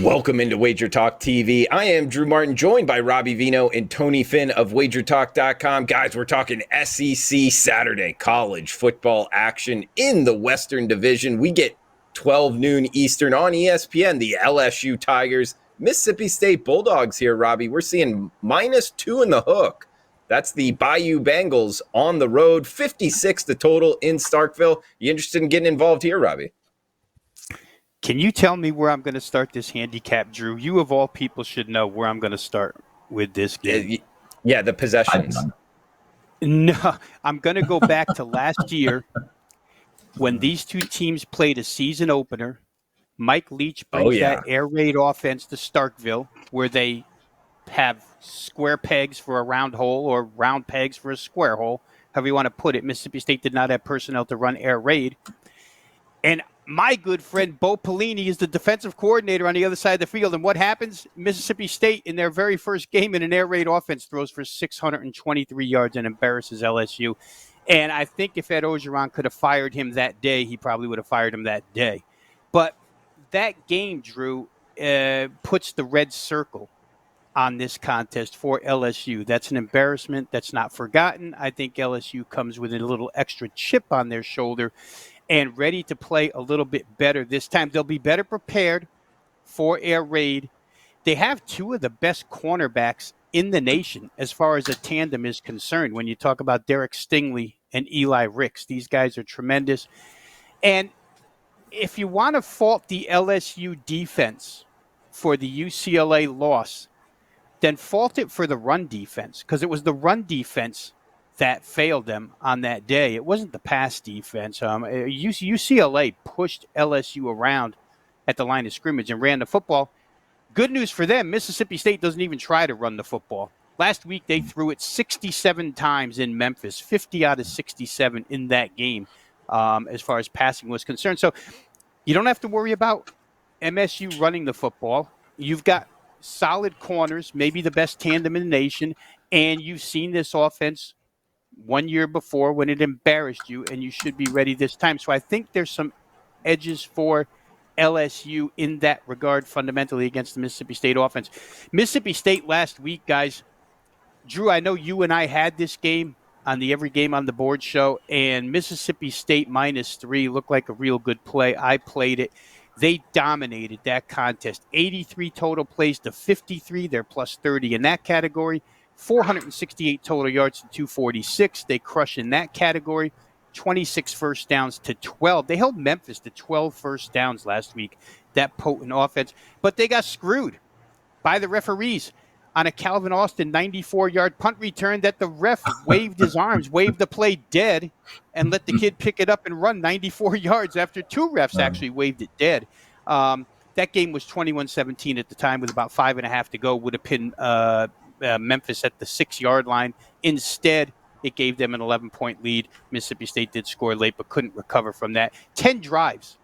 Welcome into WagerTalk TV. I am Drew Martin, joined by Robbie Vino and Tony Finn of WagerTalk.com. Guys, we're talking SEC Saturday college football action in the Western Division. We get 12 noon Eastern on ESPN, the LSU Tigers, Mississippi State Bulldogs here, Robbie. We're seeing -2 in the hook. That's the Bayou Bengals on the road, 56 the total in Starkville. You interested in getting involved here, Robbie? Can you tell me where I'm going to start this handicap, Drew? You, of all people, should know where I'm going to start with this game. Yeah, the possessions. No, I'm going to go back to last year when these two teams played a season opener. Mike Leach brings that air raid offense to Starkville, where they have square pegs for a round hole or round pegs for a square hole, however you want to put it. Mississippi State did not have personnel to run air raid. And my good friend Bo Pelini is the defensive coordinator on the other side of the field. And what happens? Mississippi State, in their very first game in an air raid offense, throws for 623 yards and embarrasses LSU. And I think if Ed Orgeron could have fired him that day, he probably would have fired him that day. But that game, Drew, puts the red circle on this contest for LSU. That's an embarrassment. That's not forgotten. I think LSU comes with a little extra chip on their shoulder and ready to play a little bit better this time. They'll be better prepared for air raid. They have two of the best cornerbacks in the nation as far as a tandem is concerned. When you talk about Derek Stingley and Eli Ricks, these guys are tremendous. And if you want to fault the LSU defense for the UCLA loss, then fault it for the run defense, because it was the run defense that failed them on that day. It wasn't the pass defense. UCLA pushed LSU around at the line of scrimmage and ran the football. Good news for them, Mississippi State doesn't even try to run the football. Last week, they threw it 67 times in Memphis, 50 out of 67 in that game as far as passing was concerned. So you don't have to worry about MSU running the football. You've got solid corners, maybe the best tandem in the nation, and you've seen this offense 1 year before when it embarrassed you, and you should be ready this time. So I think there's some edges for LSU in that regard fundamentally against the Mississippi State offense. Mississippi State last week, guys, Drew, I know you and I had this game on the Every Game on the Board show, and Mississippi State -3 looked like a real good play. I played it. They dominated that contest. 83 total plays to 53. They're +30 in that category. 468 total yards to 246. They crush in that category. 26 first downs to 12. They held Memphis to 12 first downs last week, that potent offense. But they got screwed by the referees on a Calvin Austin 94-yard punt return that the ref waved his arms, waved the play dead, and let the kid pick it up and run 94 yards after two refs actually waved it dead. That game was 21-17 at the time with about 5.5 to go. Would have pinned Memphis at the 6-yard line. Instead, it gave them an 11-point lead. Mississippi State did score late but couldn't recover from that. 10 drives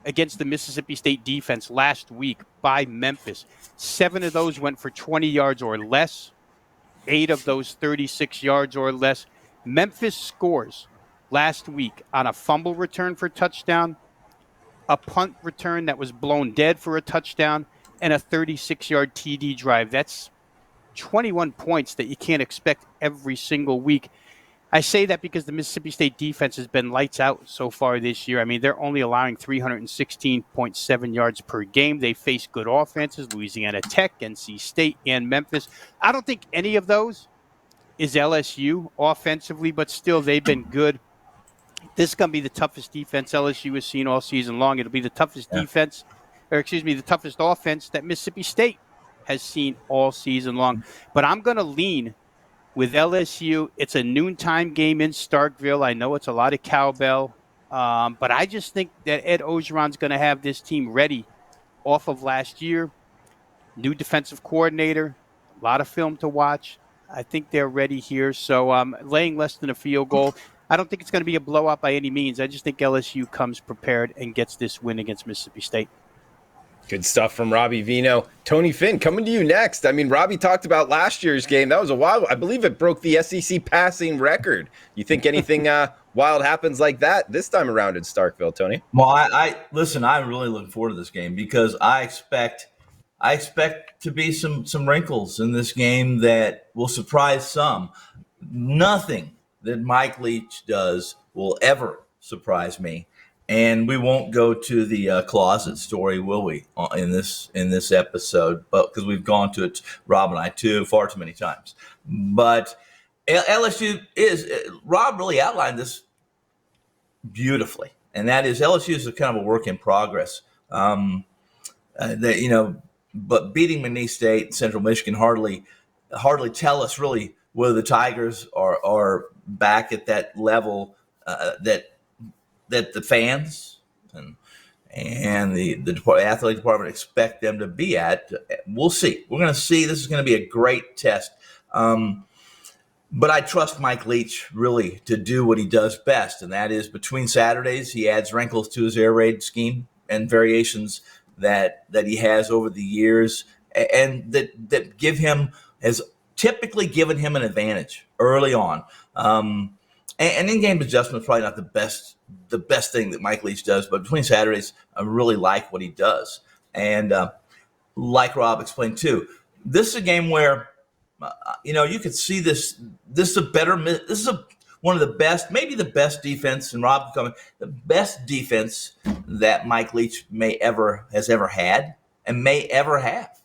against the Mississippi State defense last week by Memphis. 7 of those went for 20 yards or less. 8 of those 36 yards or less. Memphis scores last week on a fumble return for a touchdown, a punt return that was blown dead for a touchdown, and a 36-yard TD drive. That's 21 points that you can't expect every single week. I say that because the Mississippi State defense has been lights out so far this year. I mean, they're only allowing 316.7 yards per game. They face good offenses, Louisiana Tech, NC State, and Memphis. I don't think any of those is LSU offensively, but still they've been good. This is going to be the toughest defense LSU has seen all season long. It'll be the toughest the toughest offense that Mississippi State has seen all season long. But I'm going to lean with LSU. It's a noontime game in Starkville. I know it's a lot of cowbell, but I just think that Ed Orgeron's going to have this team ready off of last year. New defensive coordinator, a lot of film to watch. I think they're ready here. So I'm laying less than a field goal. I don't think it's going to be a blowout by any means. I just think LSU comes prepared and gets this win against Mississippi State. Good stuff from Robbie Vino. Tony Finn, coming to you next. I mean, Robbie talked about last year's game. That was a while. I believe it broke the SEC passing record. You think anything wild happens like that this time around in Starkville, Tony? Well, I listen, I really look forward to this game because I expect I expect to be some wrinkles in this game that will surprise some. Nothing that Mike Leach does will ever surprise me, and we won't go to the closet story, will we, in this episode? But because we've gone to it, Rob and I far too many times. But LSU is Rob really outlined this beautifully, and that is LSU is a kind of a work in progress. But beating Many State and Central Michigan hardly tell us really whether the Tigers are back at that level that the fans and the athletic department expect them to be at. We'll see. We're going to see. This is going to be a great test. But I trust Mike Leach really to do what he does best, and that is between Saturdays he adds wrinkles to his air raid scheme and variations that he has over the years, and that give him has typically given him an advantage early on. And in-game adjustment is probably not the best thing that Mike Leach does, but between Saturdays I really like what he does. And like Rob explained too, this is a game where you could see this. This is one of the best, maybe the best defense, and Rob coming, the best defense that Mike Leach has ever had and may ever have.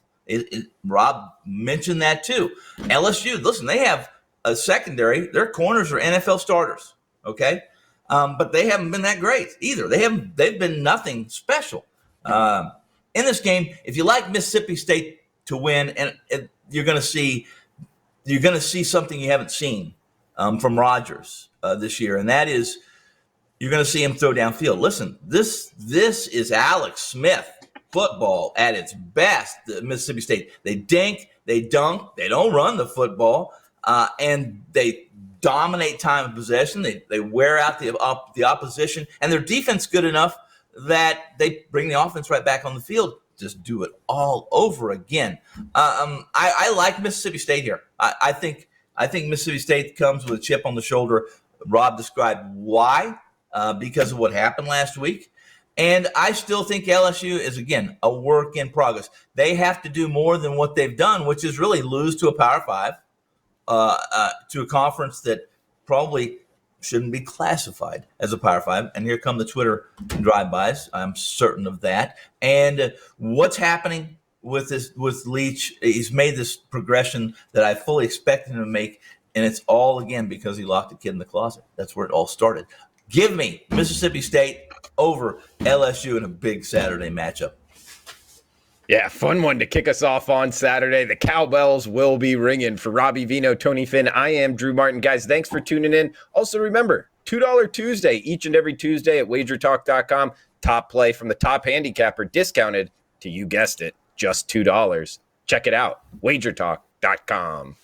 Rob mentioned that too. LSU, listen, they have a secondary. Their corners are NFL starters, okay, but they haven't been that great either. They've been nothing special in this game. If you like Mississippi State to win, and you're going to see something you haven't seen from Rodgers this year, and that is you're going to see him throw downfield. Listen, this is Alex Smith football at its best. Mississippi State, they dink, they dunk, they don't run the football, and they dominate time of possession. They wear out the opposition, and their defense good enough that they bring the offense right back on the field. Just do it all over again. I like Mississippi State here. I think Mississippi State comes with a chip on the shoulder. Rob described why, because of what happened last week. And I still think LSU is, again, a work in progress. They have to do more than what they've done, which is really lose to a Power 5, to a conference that probably shouldn't be classified as a Power 5. And here come the Twitter drive-bys. I'm certain of that. And what's happening with Leach, he's made this progression that I fully expected him to make, and it's all, again, because he locked a kid in the closet. That's where it all started. Give me Mississippi State over LSU in a big Saturday matchup. Yeah, fun one to kick us off on Saturday. The cowbells will be ringing. For Robbie Vino, Tony Finn, I am Drew Martin. Guys, thanks for tuning in. Also, remember, $2 Tuesday, each and every Tuesday at WagerTalk.com. Top play from the top handicapper, discounted to, you guessed it, just $2. Check it out, WagerTalk.com.